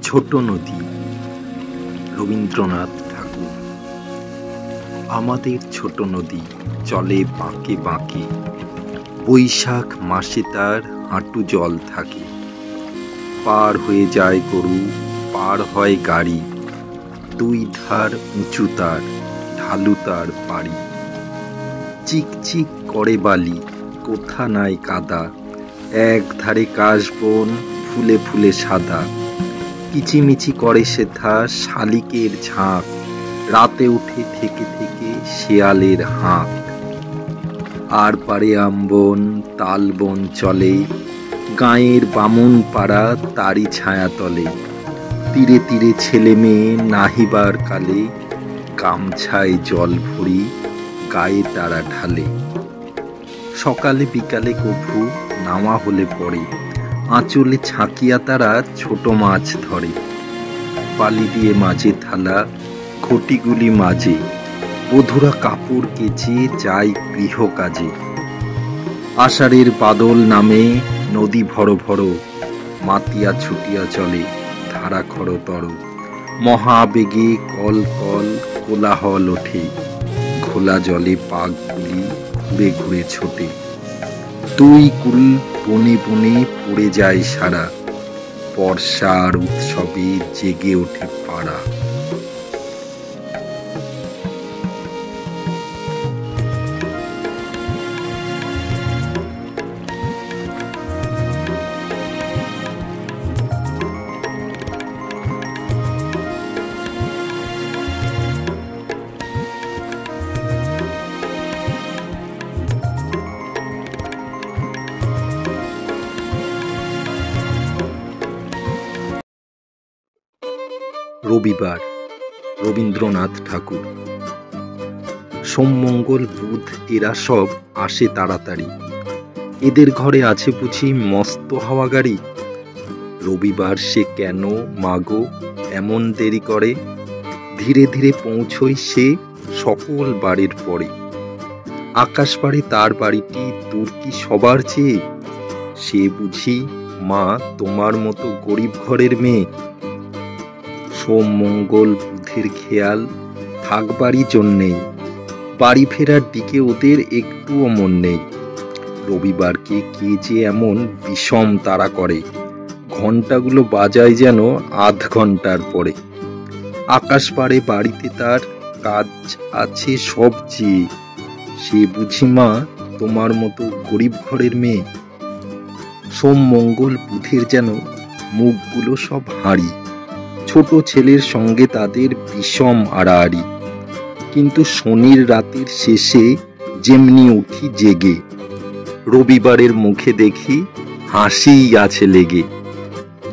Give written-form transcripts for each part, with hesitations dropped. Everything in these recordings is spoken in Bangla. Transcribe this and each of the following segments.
ছোট নদী। রবীন্দ্রনাথ ঠাকুর। আমাদের ছোট নদী চলে বাঁকে বাঁকে, বৈশাখ মাসে তার হাঁটু জল থাকে। পার হয়ে যায় গরু, পার হয় গাড়ি, দুই ধার উঁচু তার, ঢালু তার পাড়ি। চিকচিক করে বালি, কোথা নাই কাদা, এক ধারে কাশবন ফুলে ফুলে সাদা। কিচিমিচি করে সেথা শালিকের ঝাঁক, রাতে উঠে থেকে থেকে শেয়ালের হাঁক। আর পারে আমবন তালবন চলে, গাঁয়ের বামুন পাড়া তারি ছায়া তলে। তীরে তীরে ছেলে মেয়ে নাহিবার কালে, গামছায় জল ভরি গায়ে তারা ঢালে। সকালে বিকালে কভু নামা হলে পড়ে, আঁচলে ছাঁকিয়া তারা ছোট মাছ ধরে। বালি দিয়ে মাঝে থালা, ঘটিগুলি মাঝে, বধূরা কাপড় কেচে যায় গৃহ কাজে। আষাঢ়ের বাদল নামে নদী ভর ভর, মাতিয়া ছুটিয়া চলে ধারা খরতর। মহাবেগে কল কল কোলাহল ওঠে, ঘোলা জলে পাকগুলি ঘুরে ঘুরে ছোটে। দুই কুল বনে বনে পড়ে যায় সারা, বর্ষার উৎসবে জেগে ওঠে পাড়া। রবিবার। রবীন্দ্রনাথ ঠাকুর। সোম মঙ্গল বুধ এরা সব আসে তাড়াতাড়ি, এদের ঘরে আছে বুঝি মস্ত হাওয়া গাড়ি। রবিবার সে কেন মাগো এমন দেরি করে, ধীরে ধীরে পৌঁছই সে সকল বাড়ির পরে। আকাশ পাড়ে তার বাড়িটি দূর কি সবার চেয়ে, সে বুঝি মা তোমার মতো গরিব ঘরের মেয়ে। সোম মঙ্গল বুধের খেয়াল থাকবারই জন্যেই, বাড়ি ফেরার দিকে ওদের একটুও মন নেই। রবিবারকে কে যে এমন বিষম তাড়া করে, ঘন্টাগুলো বাজায় যেন আধ ঘন্টার পরে। আকাশ পাড়ে বাড়িতে তার কাজ আছে সব চেয়ে, সে বুঝি মা তোমার মতো গরিব ঘরের মেয়ে। সোম মঙ্গল বুধের যেন মুখগুলো সব হাঁড়ি, ছোট ছেলের সঙ্গে তাদের বিষম আড়াআড়ি। কিন্তু শনির রাতের শেষে যেমনি উঠি জেগে, রবিবারের মুখে দেখি হাসিই আছে লেগে।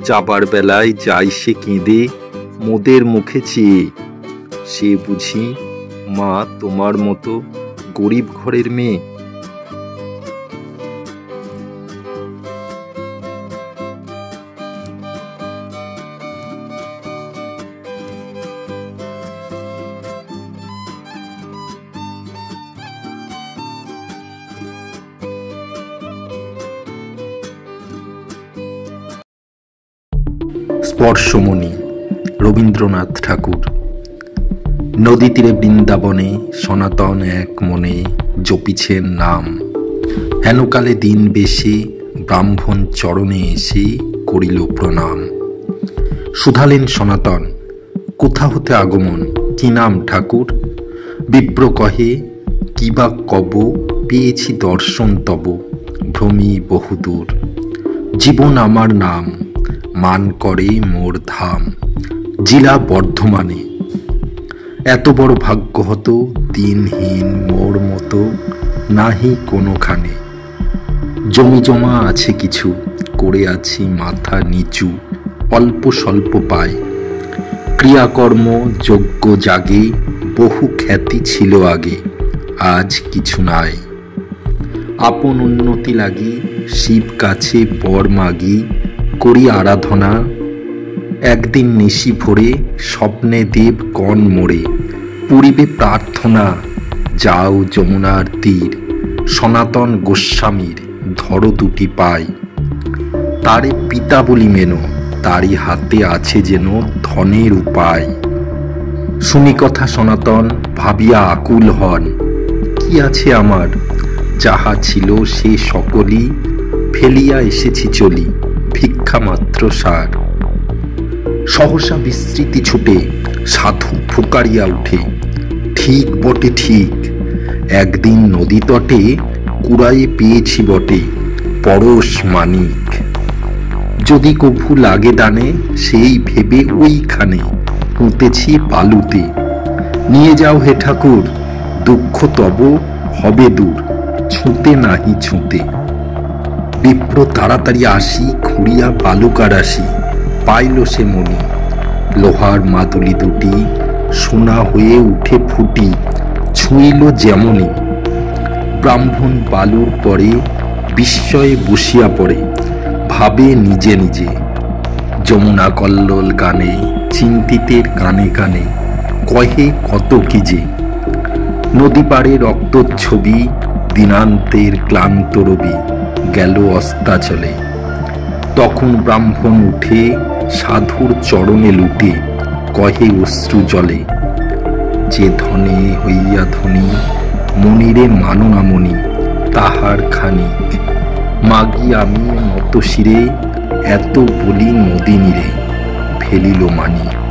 যাবার বেলায় যাই সে কেঁদে মোদের মুখে চেয়ে, সে বুঝি মা তোমার মতো গরিব ঘরের মেয়ে। স্পর্শমণি। রবীন্দ্রনাথ ঠাকুর। নদী তীরে বৃন্দাবনে সনাতন এক মনে জপিছেন নাম। হেনকালে দিন বেশি ব্রাহ্মণ চরণে এসে করিল প্রণাম। শুধালেন সনাতন, কোথা হতে আগমন, কি নাম ঠাকুর? বিপ্র কহে, কি বা কব, পেয়েছি দর্শন তব, ভ্রমি বহুদূর। জীবন আমার নাম, মান করে মোর ধাম, জেলা বর্ধমানে। এত বড় ভাগ্য হতো দিনহীন মোর মতো নাহি কোনোখানে। জমি জমা আছে কিছু, করে আছি মাথা নিচু, অল্প স্বল্প পাই। ক্রিয়াকর্ম যোগ্য জাগে, বহু খ্যাতি ছিল আগে, আজ কিছু নাই। আপন উন্নতি লাগি শিব কাছে বর মাগি, করি আরাধনা। একদিন নিশি ভোরে স্বপ্নে দেব গণ মোড়ে, পুরিবে প্রার্থনা। যাও যমুনার তীর, সনাতন গোস্বামীর ধরো দুটি পাই। তারে পিতা বলি মেনো, তারই হাতে আছে যেন ধনের উপায়। শুনি কথা সনাতন, ভাবিয়া আকুল হন, কি আছে আমার, যাহা ছিল সে সকলই ফেলিয়া এসেছি চলি, ভিক্ষা মাত্র সার। সহসা বিস্মৃতি ছুটে সাধু ফুকারিয়া উঠে, ঠিক বটে ঠিক, একদিন নদী তটে কুড়ায়ে পেয়েছি বটে পরশ মানিক। যদি কভু লাগে দানে সেই ভেবে ওইখানে পুঁতেছি বালুতে। নিয়ে যাও হে ঠাকুর, দুঃখ তব হবে দূর, ছুঁতে নাহি ছুঁতে। বিপ্র তাড়াতাড়ি আসি খুঁড়িয়া বালুকার আসি, পাইল সে মণি। লোহার মাদুলি দুটি সোনা হয়ে উঠে ফুটি, ছুঁইল যেমনি। ব্রাহ্মণ বালুর পরে বিস্ময়ে বসিয়া পড়ে, ভাবে নিজে নিজে। যমুনা কল্লোল গানে চিন্তিতের কানে কানে কহে কত কি যে। নদী পাড়ে রক্তচ্ছবি, দিনান্তের ক্লান্ত রবি গেল অস্তাচলে। তখন ব্রাহ্মণ উঠে সাধুর চরণে লুটে কহে অশ্রু জলে, যে ধনে হইয়া ধনী মনিরে মানো না মনি, তাহার খানিক মাগি আমি নত শিরে, এত বলি নদী নীরে ফেলিল মানিক।